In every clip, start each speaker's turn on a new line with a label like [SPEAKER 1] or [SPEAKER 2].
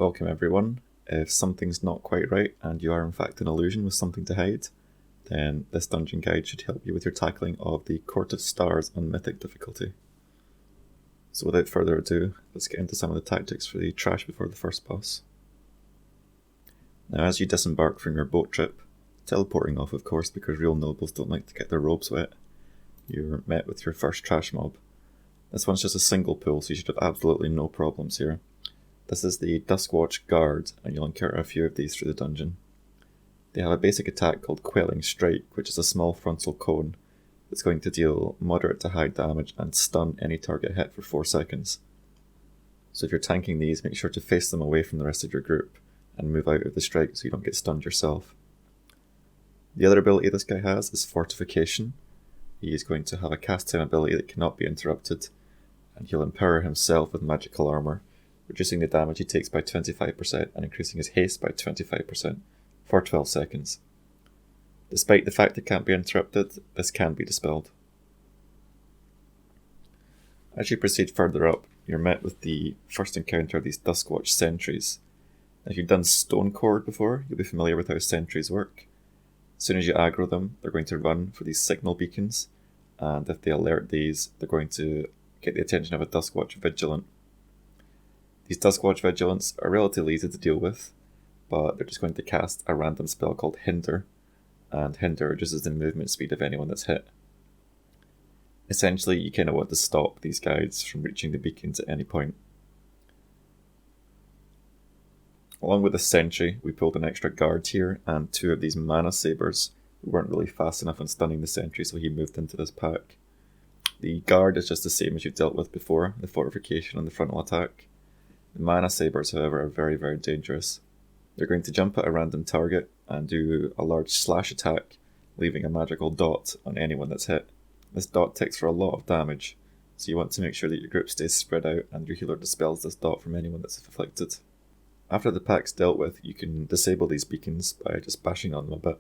[SPEAKER 1] Welcome everyone. If something's not quite right and you are in fact an illusion with something to hide, then this dungeon guide should help you with your tackling of the Court of Stars on Mythic difficulty. So without further ado, let's get into some of the tactics for the trash before the first boss. Now as you disembark from your boat trip, teleporting off of course because real nobles don't like to get their robes wet, you're met with your first trash mob. This one's just a single pull, so you should have absolutely no problems here. This is the Duskwatch Guard, and you'll encounter a few of these through the dungeon. They have a basic attack called Quelling Strike, which is a small frontal cone that's going to deal moderate to high damage and stun any target hit for 4 seconds. So if you're tanking these, make sure to face them away from the rest of your group and move out of the strike so you don't get stunned yourself. The other ability this guy has is Fortification. He is going to have a cast time ability that cannot be interrupted, and he'll empower himself with magical armor, reducing the damage he takes by 25% and increasing his haste by 25% for 12 seconds. Despite the fact it can't be interrupted, this can be dispelled. As you proceed further up, you're met with the first encounter of these Duskwatch sentries. If you've done Stone Cord before, you'll be familiar with how sentries work. As soon as you aggro them, they're going to run for these signal beacons, and if they alert these, they're going to get the attention of a Duskwatch Vigilant. These Duskwatch Vigilants are relatively easy to deal with, but they're just going to cast a random spell called Hinder, and Hinder reduces the movement speed of anyone that's hit. Essentially, you kind of want to stop these guys from reaching the beacons at any point. Along with the sentry, we pulled an extra guard here, and 2 of these mana sabers who weren't really fast enough in stunning the sentry, so he moved into this pack. The guard is just the same as you dealt with before, the fortification and the frontal attack. The mana sabers, however, are very, very dangerous. They're going to jump at a random target and do a large slash attack, leaving a magical dot on anyone that's hit. This dot ticks for a lot of damage, so you want to make sure that your group stays spread out and your healer dispels this dot from anyone that's afflicted. After the pack's dealt with, you can disable these beacons by just bashing on them a bit.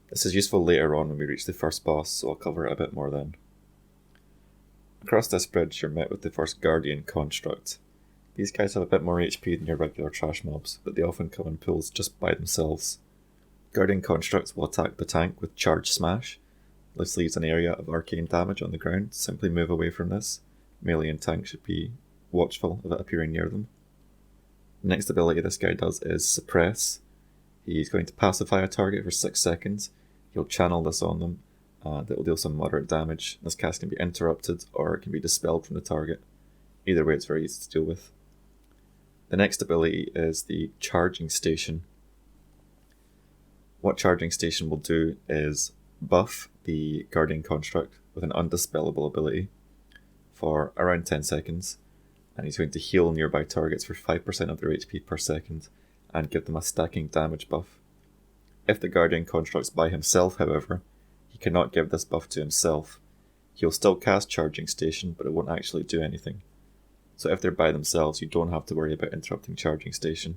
[SPEAKER 1] This is useful later on when we reach the first boss, so I'll cover it a bit more then. Across this bridge, you're met with the first Guardian Construct. These guys have a bit more HP than your regular trash mobs, but they often come in pools just by themselves. Guardian Constructs will attack the tank with Charge Smash. This leaves an area of arcane damage on the ground. Simply move away from this. Melee and tank should be watchful of it appearing near them. The next ability this guy does is Suppress. He's going to pacify a target for 6 seconds. He'll channel this on them, and it will deal some moderate damage. This cast can be interrupted or it can be dispelled from the target. Either way, it's very easy to deal with. The next ability is the Charging Station. What Charging Station will do is buff the Guardian Construct with an undispellable ability for around 10 seconds, and he's going to heal nearby targets for 5% of their HP per second and give them a stacking damage buff. If the Guardian Construct's by himself, however, he cannot give this buff to himself. He'll still cast Charging Station, but it won't actually do anything. So if they're by themselves, you don't have to worry about interrupting Charging Station.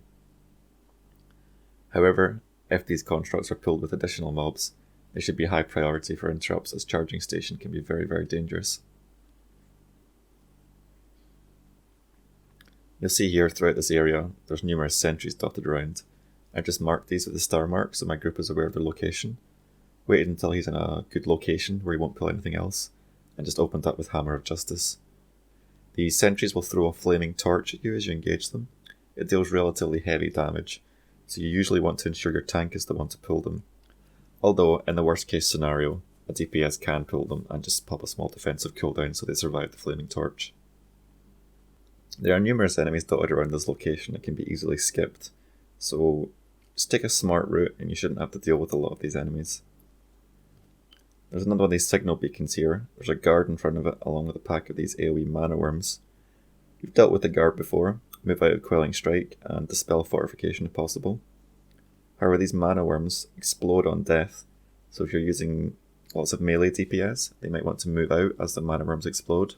[SPEAKER 1] However, if these constructs are pulled with additional mobs, they should be high priority for interrupts, as Charging Station can be very, very dangerous. You'll see here throughout this area, there's numerous sentries dotted around. I've just marked these with a star mark so my group is aware of their location. Waited until he's in a good location where he won't pull anything else, and just opened up with Hammer of Justice. The sentries will throw a flaming torch at you as you engage them. It deals relatively heavy damage, so you usually want to ensure your tank is the one to pull them. Although, in the worst case scenario, a DPS can pull them and just pop a small defensive cooldown so they survive the flaming torch. There are numerous enemies dotted around this location that can be easily skipped, so just take a smart route and you shouldn't have to deal with a lot of these enemies. There's another one of these signal beacons here. There's a guard in front of it along with a pack of these AoE mana worms. You've dealt with the guard before. Move out of Quelling Strike and dispel fortification if possible. However, these mana worms explode on death, so if you're using lots of melee DPS, they might want to move out as the mana worms explode.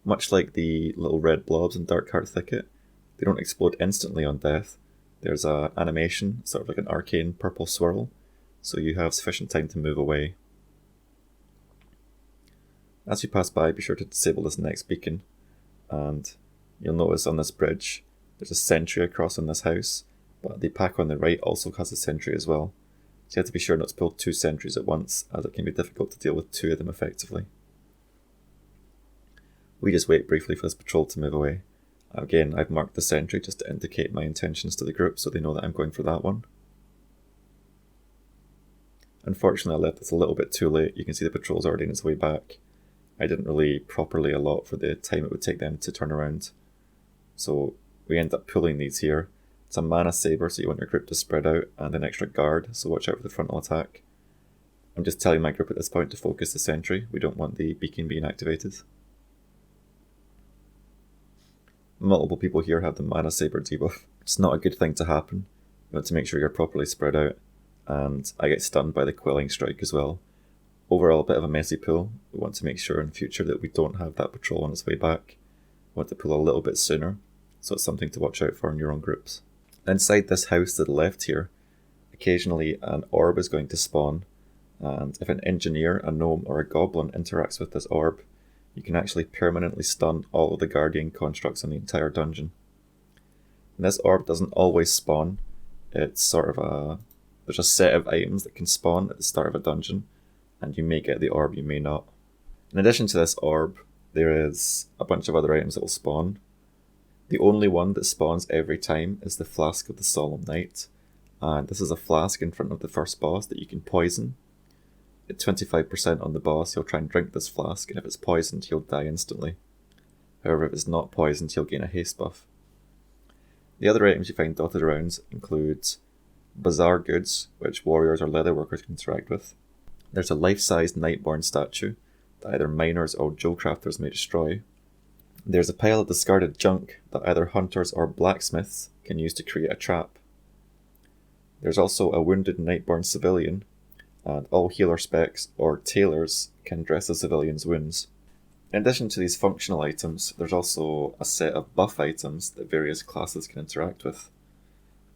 [SPEAKER 1] Much like the little red blobs in Darkheart Thicket, they don't explode instantly on death. There's an animation, sort of like an arcane purple swirl, so you have sufficient time to move away. As you pass by, be sure to disable this next beacon, and you'll notice on this bridge There's a sentry across on this house, but the pack on the right also has a sentry as well. So you have to be sure not to pull 2 sentries at once, as it can be difficult to deal with 2 of them effectively. We just wait briefly for this patrol to move away. Again, I've marked the sentry just to indicate my intentions to the group so they know that I'm going for that one. Unfortunately, I left this a little bit too late. You can see the patrol's already on its way back. I didn't really properly allot for the time it would take them to turn around. So we end up pulling these here. It's a mana saber, so you want your group to spread out, and an extra guard, so watch out for the frontal attack. I'm just telling my group at this point to focus the sentry. We don't want the beacon being activated. Multiple people here have the mana saber debuff. It's not a good thing to happen. You want to make sure you're properly spread out, and I get stunned by the quelling strike as well. Overall, a bit of a messy pull. We want to make sure in future that we don't have that patrol on its way back. We want to pull a little bit sooner, so it's something to watch out for in your own groups. Inside this house to the left here, occasionally an orb is going to spawn, and if an engineer, a gnome, or a goblin interacts with this orb, you can actually permanently stun all of the guardian constructs in the entire dungeon. And this orb doesn't always spawn. It's sort of there's a set of items that can spawn at the start of a dungeon, and you may get the orb, you may not. In addition to this orb, there is a bunch of other items that will spawn. The only one that spawns every time is the Flask of the Solemn Night, and this is a flask in front of the first boss that you can poison. At 25% on the boss, he'll try and drink this flask, and if it's poisoned, he'll die instantly. However, if it's not poisoned, he'll gain a haste buff. The other items you find dotted around include bazaar goods, which warriors or leatherworkers can interact with. There's a life-sized Nightborn statue that either miners or jewel crafters may destroy. There's a pile of discarded junk that either hunters or blacksmiths can use to create a trap. There's also a wounded Nightborn civilian, and all healer specs or tailors can dress a civilian's wounds. In addition to these functional items, there's also a set of buff items that various classes can interact with.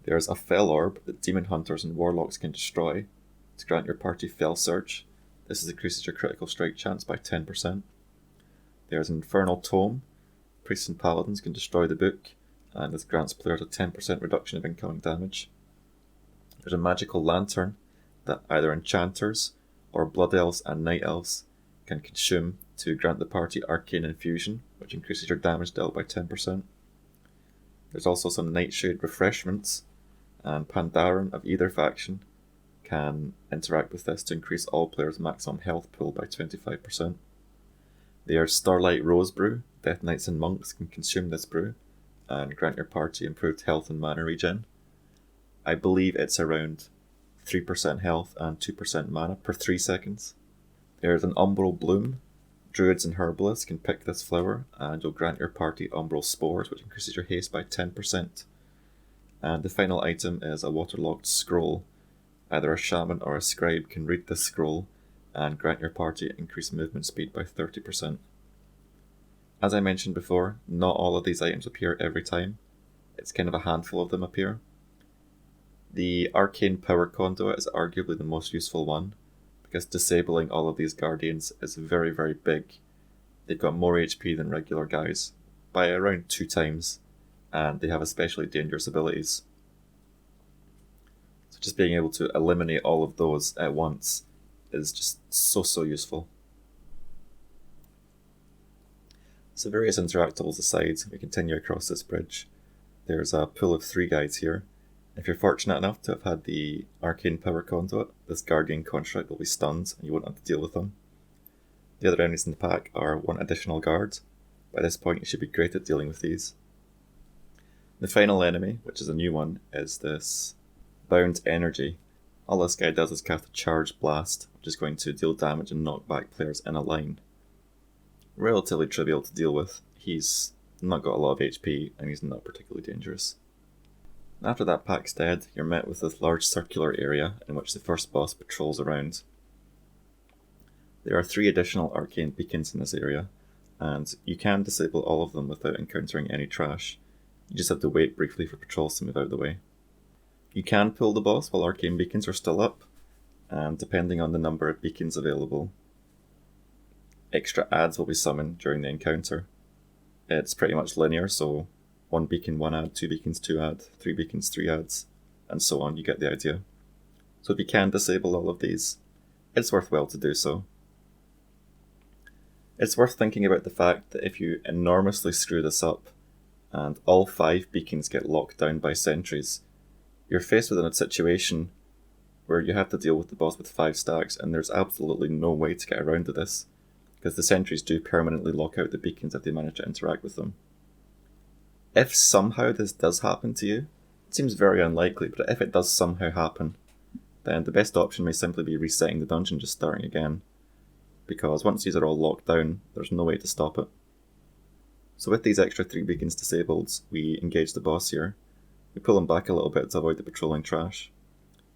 [SPEAKER 1] There's a Fell Orb that demon hunters and warlocks can destroy to grant your party Fell Surge. This increases your critical strike chance by 10%. There's an Infernal Tome. Priests and paladins can destroy the book, and this grants players a 10% reduction of incoming damage. There's a Magical Lantern that either enchanters or blood elves and night elves can consume to grant the party Arcane Infusion, which increases your damage dealt by 10%. There's also some Nightshade Refreshments, and Pandaren of either faction can interact with this to increase all players' maximum health pool by 25%. There's Starlight Rose Brew. Death Knights and Monks can consume this brew and grant your party improved health and mana regen. I believe it's around 3% health and 2% mana per 3 seconds. There's an Umbral Bloom. Druids and herbalists can pick this flower, and you'll grant your party Umbral Spores, which increases your haste by 10%. And the final item is a waterlogged scroll. Either a shaman or a scribe can read this scroll and grant your party increased movement speed by 30%. As I mentioned before, not all of these items appear every time. It's kind of a handful of them appear. The Arcane Power Conduit is arguably the most useful one, because disabling all of these guardians is very, very big. They've got more HP than regular guys, by around 2 times, and they have especially dangerous abilities. So just being able to eliminate all of those at once is just so useful. So various interactables aside, we continue across this bridge. There's a pool of 3 guides here. If you're fortunate enough to have had the Arcane Power Conduit, this Guardian construct will be stunned and you won't have to deal with them. The other enemies in the pack are 1 additional guard. By this point you should be great at dealing with these. The final enemy, which is a new one, is this Bound Energy. All this guy does is cast a Charge Blast, which is going to deal damage and knock back players in a line. Relatively trivial to deal with. He's not got a lot of HP and he's not particularly dangerous. After that pack's dead, you're met with this large circular area in which the first boss patrols around. There are 3 additional arcane beacons in this area, and you can disable all of them without encountering any trash. You just have to wait briefly for patrols to move out of the way. You can pull the boss while arcane beacons are still up, and depending on the number of beacons available, extra adds will be summoned during the encounter. It's pretty much linear, so 1 beacon, 1 add, 2 beacons, 2 add, 3 beacons, 3 adds, and so on. You get the idea. So if you can disable all of these, it's worthwhile to do so. It's worth thinking about the fact that if you enormously screw this up and all 5 beacons get locked down by sentries, you're faced with a situation where you have to deal with the boss with 5 stacks, and there's absolutely no way to get around to this, because the sentries do permanently lock out the beacons if they manage to interact with them. If somehow this does happen to you, it seems very unlikely, but if it does somehow happen, then the best option may simply be resetting the dungeon, just starting again, because once these are all locked down, there's no way to stop it. So with these extra 3 beacons disabled, we engage the boss here. We pull him back a little bit to avoid the patrolling trash.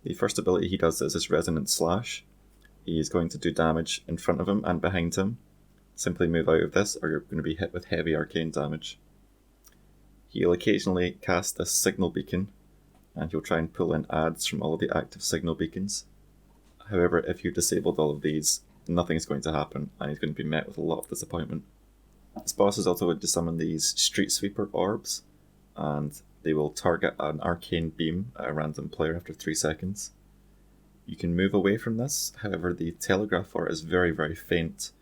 [SPEAKER 1] The first ability he does is this Resonant Slash. He is going to do damage in front of him and behind him. Simply move out of this or you're going to be hit with heavy arcane damage. He'll occasionally cast this Signal Beacon, and he'll try and pull in adds from all of the active Signal Beacons. However, if you've disabled all of these, nothing is going to happen, and he's going to be met with a lot of disappointment. This boss is also going to summon these Street Sweeper Orbs, and they will target an arcane beam at a random player after 3 seconds. You can move away from this, however the telegraph for it is very, very faint.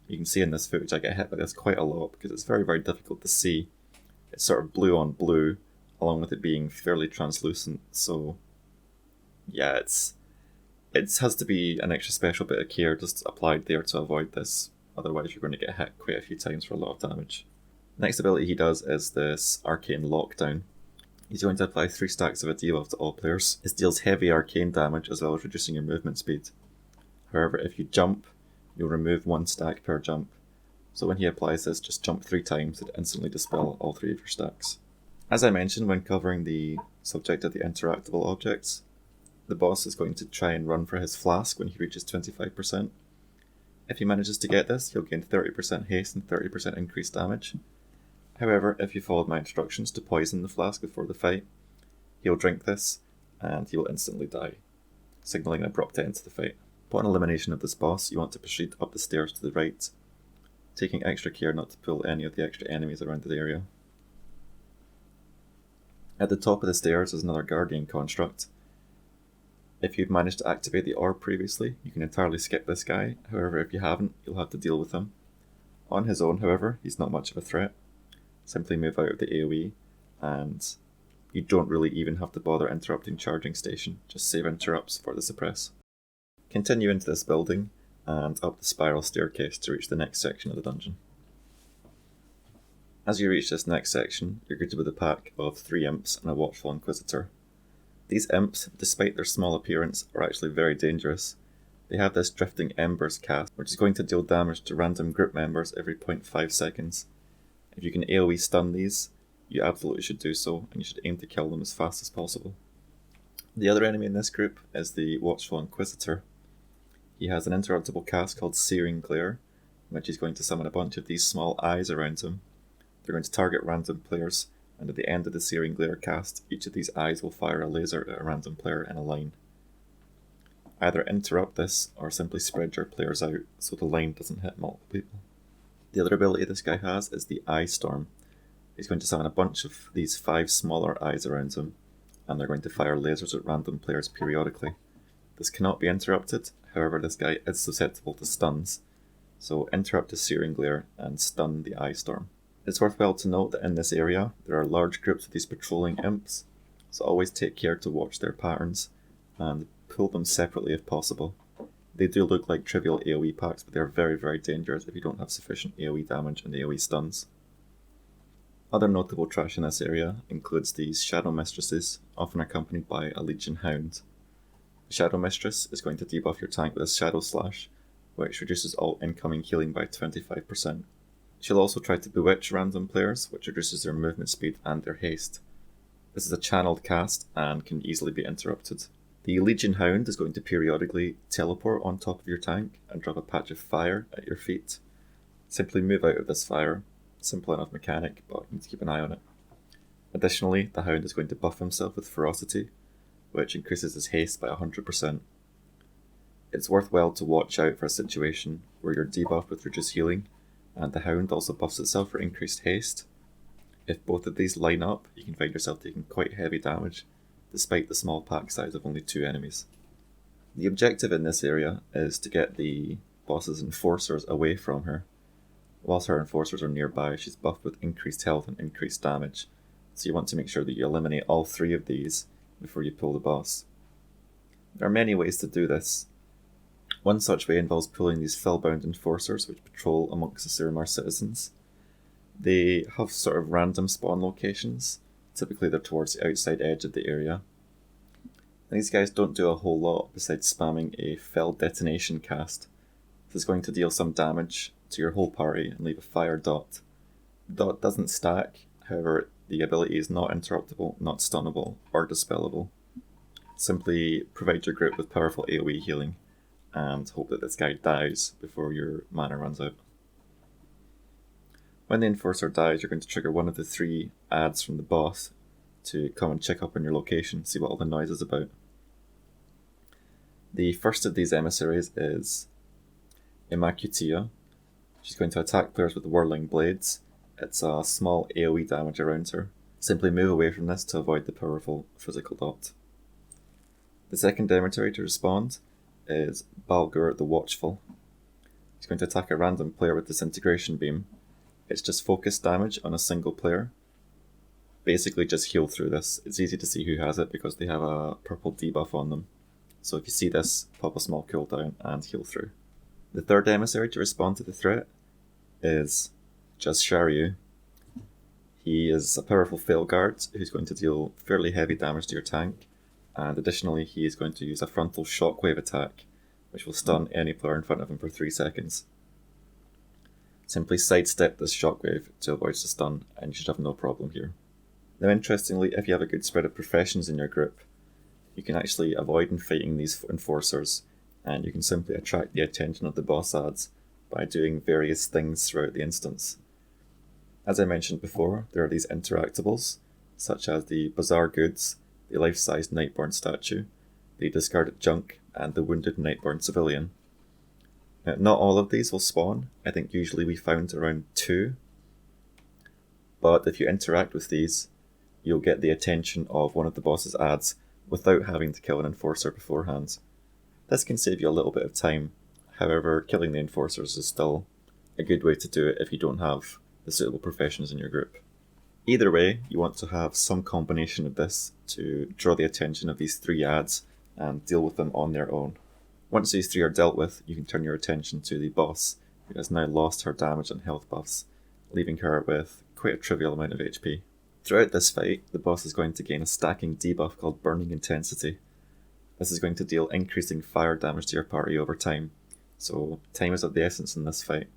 [SPEAKER 1] You can see in this footage I get hit by this quite a lot because it's very, very difficult to see. It's sort of blue on blue, along with it being fairly translucent, so yeah, it has to be an extra special bit of care just applied there to avoid this, otherwise you're going to get hit quite a few times for a lot of damage. Next ability he does is this Arcane Lockdown. He's going to apply 3 stacks of a debuff to all players. This deals heavy arcane damage as well as reducing your movement speed. However, if you jump, you'll remove 1 stack per jump. So when he applies this, just jump 3 times to instantly dispel all 3 of your stacks. As I mentioned when covering the subject of the interactable objects, the boss is going to try and run for his flask when he reaches 25%. If he manages to get this, he'll gain 30% haste and 30% increased damage. However, if you followed my instructions to poison the flask before the fight, he'll drink this and he'll instantly die, signalling an abrupt end to the fight. Upon elimination of this boss, you want to proceed up the stairs to the right, taking extra care not to pull any of the extra enemies around the area. At the top of the stairs is another Guardian construct. If you've managed to activate the orb previously, you can entirely skip this guy. However, if you haven't, you'll have to deal with him. On his own, however, he's not much of a threat. Simply move out of the AoE, and you don't really even have to bother interrupting charging station, just save interrupts for the suppress. Continue into this building, and up the spiral staircase to reach the next section of the dungeon. As you reach this next section, you're greeted with a pack of 3 imps and a watchful inquisitor. These imps, despite their small appearance, are actually very dangerous. They have this Drifting Embers cast, which is going to deal damage to random group members every 0.5 seconds. If you can AoE stun these, you absolutely should do so, and you should aim to kill them as fast as possible. The other enemy in this group is the Watchful Inquisitor. He has an interruptible cast called Searing Glare, in which he's going to summon a bunch of these small eyes around him. They're going to target random players, and at the end of the Searing Glare cast, each of these eyes will fire a laser at a random player in a line. Either interrupt this, or simply spread your players out so the line doesn't hit multiple people. The other ability this guy has is the Eye Storm. He's going to summon a bunch of these 5 smaller eyes around him, and they're going to fire lasers at random players periodically. This cannot be interrupted, however this guy is susceptible to stuns, so interrupt the Searing Glare and stun the Eye Storm. It's worthwhile to note that in this area there are large groups of these patrolling imps, so always take care to watch their patterns and pull them separately if possible. They do look like trivial AoE packs, but they're very, very dangerous if you don't have sufficient AoE damage and AoE stuns. Other notable trash in this area includes these Shadow Mistresses, often accompanied by a Legion Hound. The Shadow Mistress is going to debuff your tank with a Shadow Slash, which reduces all incoming healing by 25%. She'll also try to bewitch random players, which reduces their movement speed and their haste. This is a channeled cast and can easily be interrupted. The Legion Hound is going to periodically teleport on top of your tank and drop a patch of fire at your feet. Simply move out of this fire. Simple enough mechanic, but you need to keep an eye on it. Additionally, the Hound is going to buff himself with Ferocity, which increases his haste by 100%. It's worthwhile to watch out for a situation where you're debuffed with reduced healing, and the Hound also buffs itself for increased haste. If both of these line up, you can find yourself taking quite heavy damage, despite the small pack size of only 2 enemies. The objective in this area is to get the boss's enforcers away from her. Whilst her enforcers are nearby, she's buffed with increased health and increased damage, so you want to make sure that you eliminate all 3 of these before you pull the boss. There are many ways to do this. One such way involves pulling these spellbound enforcers which patrol amongst the Suramar citizens. They have sort of random spawn locations, typically they're towards the outside edge of the area. And these guys don't do a whole lot besides spamming a fell detonation cast. This is going to deal some damage to your whole party and leave a fire dot. The dot doesn't stack, however the ability is not interruptible, not stunnable, or dispellable. Simply provide your group with powerful AoE healing and hope that this guy dies before your mana runs out. When the enforcer dies, you're going to trigger one of the 3 ads from the boss to come and check up on your location, see what all the noise is about. The first of these emissaries is Immacutia. She's going to attack players with whirling blades. It's a small AoE damage around her. Simply move away from this to avoid the powerful physical dot. The second emissary to respond is Balgur the Watchful. He's going to attack a random player with Disintegration Beam. It's just focus damage on a single player. Basically just heal through this. It's easy to see who has it because they have a purple debuff on them. So if you see this, pop a small cooldown and heal through. The third emissary to respond to the threat is Jazsharyu. He is a powerful fail guard who's going to deal fairly heavy damage to your tank, and additionally he is going to use a frontal shockwave attack which will stun any player in front of him for 3 seconds. Simply sidestep this shockwave to avoid the stun and you should have no problem here. Now interestingly, if you have a good spread of professions in your group, you can actually avoid fighting these enforcers and you can simply attract the attention of the boss ads by doing various things throughout the instance. As I mentioned before, there are these interactables, such as the Bazaar Goods, the life-sized Nightborn statue, the discarded junk, and the wounded Nightborn civilian. Now, not all of these will spawn. I think usually we found around 2. But if you interact with these, you'll get the attention of one of the boss's ads without having to kill an enforcer beforehand. This can save you a little bit of time, however killing the enforcers is still a good way to do it if you don't have the suitable professions in your group. Either way, you want to have some combination of this to draw the attention of these 3 ads and deal with them on their own. Once these 3 are dealt with, you can turn your attention to the boss, who has now lost her damage and health buffs, leaving her with quite a trivial amount of HP. Throughout this fight, the boss is going to gain a stacking debuff called Burning Intensity. This is going to deal increasing fire damage to your party over time, so time is of the essence in this fight.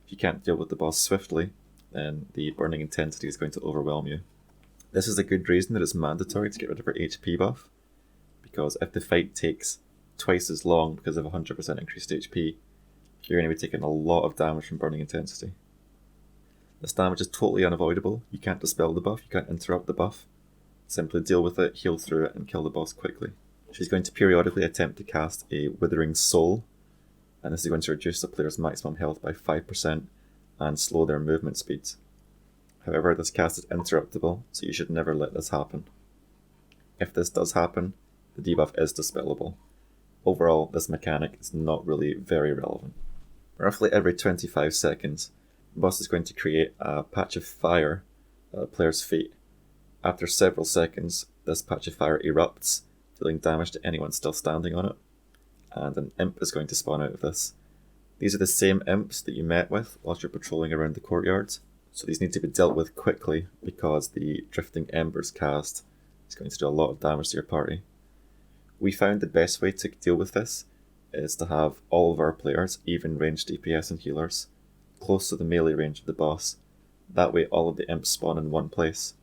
[SPEAKER 1] If you can't deal with the boss swiftly, then the Burning Intensity is going to overwhelm you. This is a good reason that it's mandatory to get rid of her HP buff, because if the fight takes twice as long because of 100% increased HP, you're going to be taking a lot of damage from Burning Intensity. This damage is totally unavoidable. You can't dispel the buff, you can't interrupt the buff. Simply deal with it, heal through it, and kill the boss quickly. She's going to periodically attempt to cast a Withering Soul, and this is going to reduce the player's maximum health by 5% and slow their movement speed. However, this cast is interruptible, so you should never let this happen. If this does happen, the debuff is dispellable. Overall, this mechanic is not really very relevant. Roughly every 25 seconds, the boss is going to create a patch of fire at a player's feet. After several seconds, this patch of fire erupts, dealing damage to anyone still standing on it, and an imp is going to spawn out of this. These are the same imps that you met with whilst you're patrolling around the courtyard, so these need to be dealt with quickly because the Drifting Embers cast is going to do a lot of damage to your party. We found the best way to deal with this is to have all of our players, even ranged DPS and healers, close to the melee range of the boss. That way all of the imps spawn in one place.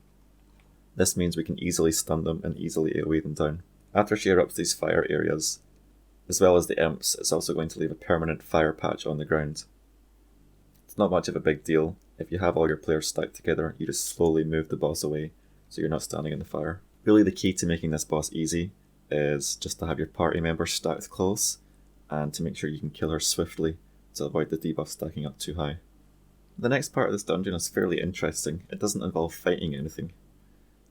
[SPEAKER 1] This means we can easily stun them and easily AoE them down. After she erupts these fire areas, as well as the imps, it's also going to leave a permanent fire patch on the ground. It's not much of a big deal. If you have all your players stacked together, you just slowly move the boss away so you're not standing in the fire. Really the key to making this boss easy is just to have your party members stacked close and to make sure you can kill her swiftly to avoid the debuff stacking up too high. The next part of this dungeon is fairly interesting. It doesn't involve fighting anything.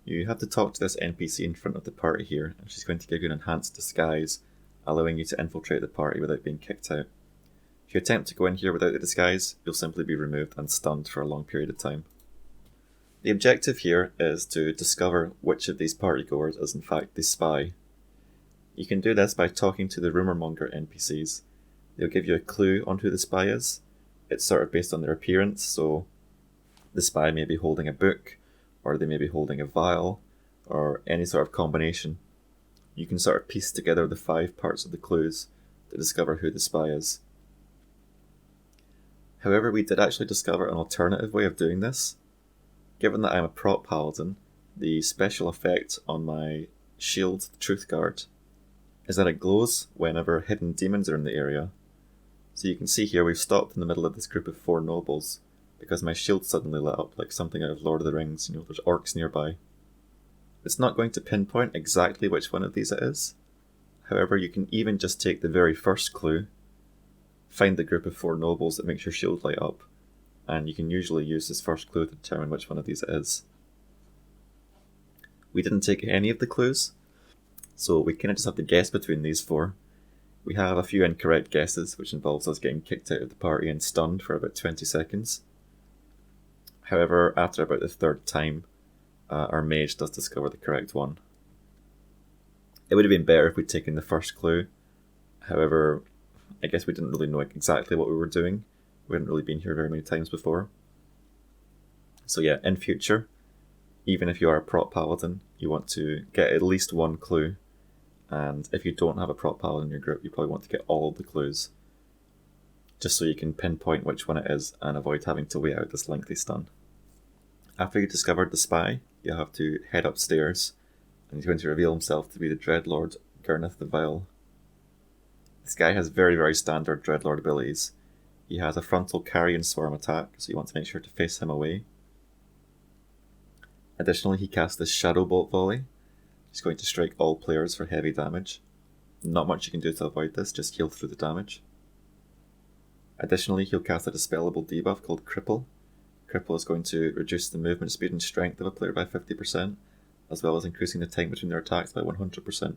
[SPEAKER 1] You have to talk to this NPC in front of the party here, and she's going to give you an enhanced disguise, allowing you to infiltrate the party without being kicked out. If you attempt to go in here without the disguise, you'll simply be removed and stunned for a long period of time. The objective here is to discover which of these partygoers is in fact the spy. You can do this by talking to the rumormonger NPCs. They'll give you a clue on who the spy is. It's sort of based on their appearance, so the spy may be holding a book, or they may be holding a vial, or any sort of combination. You can sort of piece together the 5 parts of the clues to discover who the spy is. However, we did actually discover an alternative way of doing this. Given that I'm a prop paladin, the special effect on my shield, the Truth Guard, is that it glows whenever hidden demons are in the area. So you can see here we've stopped in the middle of this group of 4 nobles, because my shield suddenly lit up like something out of Lord of the Rings, there's orcs nearby. It's not going to pinpoint exactly which one of these it is. However, you can even just take the very first clue, find the group of 4 nobles that makes your shield light up, and you can usually use this first clue to determine which one of these it is. We didn't take any of the clues, so we kind of just have to guess between these 4. We have a few incorrect guesses, which involves us getting kicked out of the party and stunned for about 20 seconds. However, after about the 3rd time, our mage does discover the correct one. It would have been better if we'd taken the first clue. However, I guess we didn't really know exactly what we were doing. We hadn't really been here very many times before. So yeah, in future, even if you are a prop paladin, you want to get at least 1 clue. And if you don't have a prop paladin in your group, you probably want to get all of the clues, just so you can pinpoint which one it is and avoid having to wait out this lengthy stun. After you discovered the spy, you have to head upstairs, and he's going to reveal himself to be the Dreadlord, Gurneth the Vile. This guy has very, very standard Dreadlord abilities. He has a frontal carrion swarm attack, so you want to make sure to face him away. Additionally, he casts this Shadow Bolt volley. He's going to strike all players for heavy damage. Not much you can do to avoid this, just heal through the damage. Additionally, he'll cast a dispellable debuff called Cripple. Cripple is going to reduce the movement speed and strength of a player by 50%, as well as increasing the time between their attacks by 100%.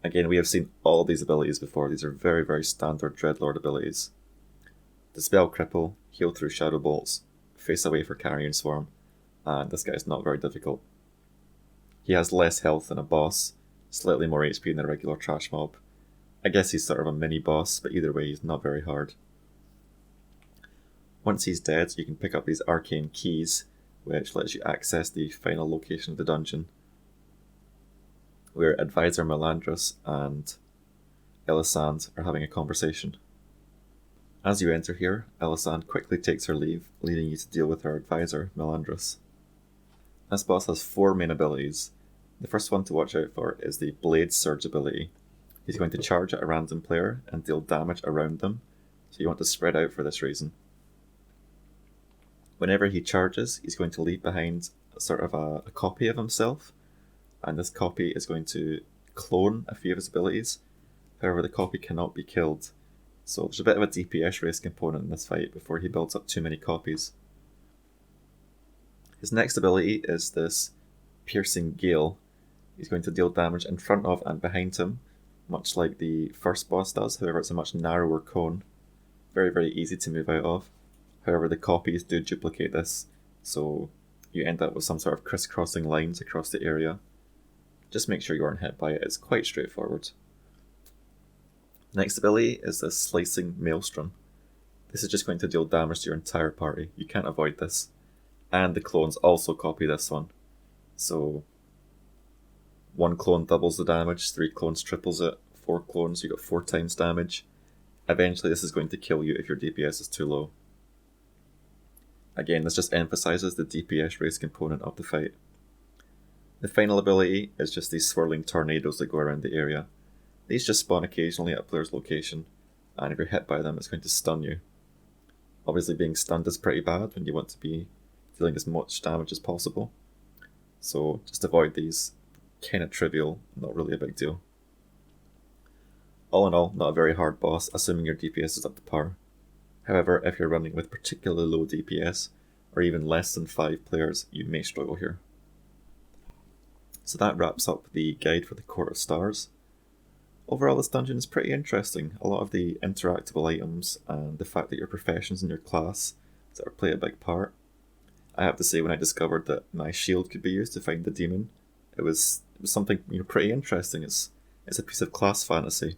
[SPEAKER 1] Again, we have seen all of these abilities before. These are very, very standard Dreadlord abilities. Dispel Cripple, heal through Shadow Bolts, face away for Carrion Swarm, and this guy is not very difficult. He has less health than a boss, slightly more HP than a regular trash mob. I guess he's sort of a mini boss, but either way he's not very hard. Once he's dead, you can pick up these arcane keys, which lets you access the final location of the dungeon, where Advisor Melandros and Elisande are having a conversation. As you enter here, Elisande quickly takes her leave, leaving you to deal with her advisor, Melandros. This boss has 4 main abilities. The first one to watch out for is the Blade Surge ability. He's going to charge at a random player and deal damage around them, so you want to spread out for this reason. Whenever he charges, he's going to leave behind sort of a copy of himself, and this copy is going to clone a few of his abilities. However, the copy cannot be killed, so there's a bit of a DPS race component in this fight before he builds up too many copies. His next ability is this Piercing Gale. He's going to deal damage in front of and behind him, much like the first boss does, however it's a much narrower cone. Very, very easy to move out of. However, the copies do duplicate this, so you end up with some sort of crisscrossing lines across the area. Just make sure you aren't hit by it, it's quite straightforward. Next ability is this Slicing Maelstrom. This is just going to deal damage to your entire party, you can't avoid this. And the clones also copy this one. So 1 clone doubles the damage, 3 clones triples it, 4 clones you got 4 times damage. Eventually this is going to kill you if your DPS is too low. Again, this just emphasises the DPS race component of the fight. The final ability is just these swirling tornadoes that go around the area. These just spawn occasionally at a player's location, and if you're hit by them it's going to stun you. Obviously being stunned is pretty bad when you want to be dealing as much damage as possible, so just avoid these. Kind of trivial, not really a big deal. All in all, not a very hard boss, assuming your DPS is up to par. However, if you're running with particularly low DPS, or even less than 5 players, you may struggle here. So that wraps up the guide for the Court of Stars. Overall, this dungeon is pretty interesting. A lot of the interactable items and the fact that your professions and your class sort of play a big part. I have to say, when I discovered that my shield could be used to find the demon, it was something pretty interesting. It's a piece of class fantasy.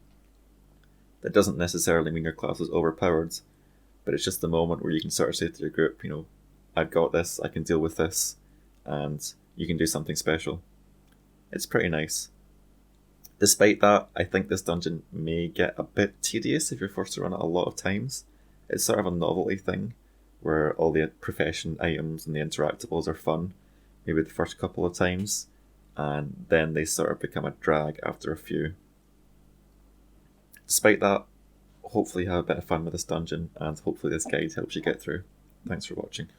[SPEAKER 1] That doesn't necessarily mean your class is overpowered, but it's just the moment where you can sort of say to your group, I've got this, I can deal with this, and you can do something special. It's pretty nice. Despite that, I think this dungeon may get a bit tedious if you're forced to run it a lot of times. It's sort of a novelty thing, where all the profession items and the interactables are fun, maybe the first couple of times, and then they sort of become a drag after a few. Despite that, hopefully you have a bit of fun with this dungeon, and hopefully this guide helps you get through. Thanks for watching.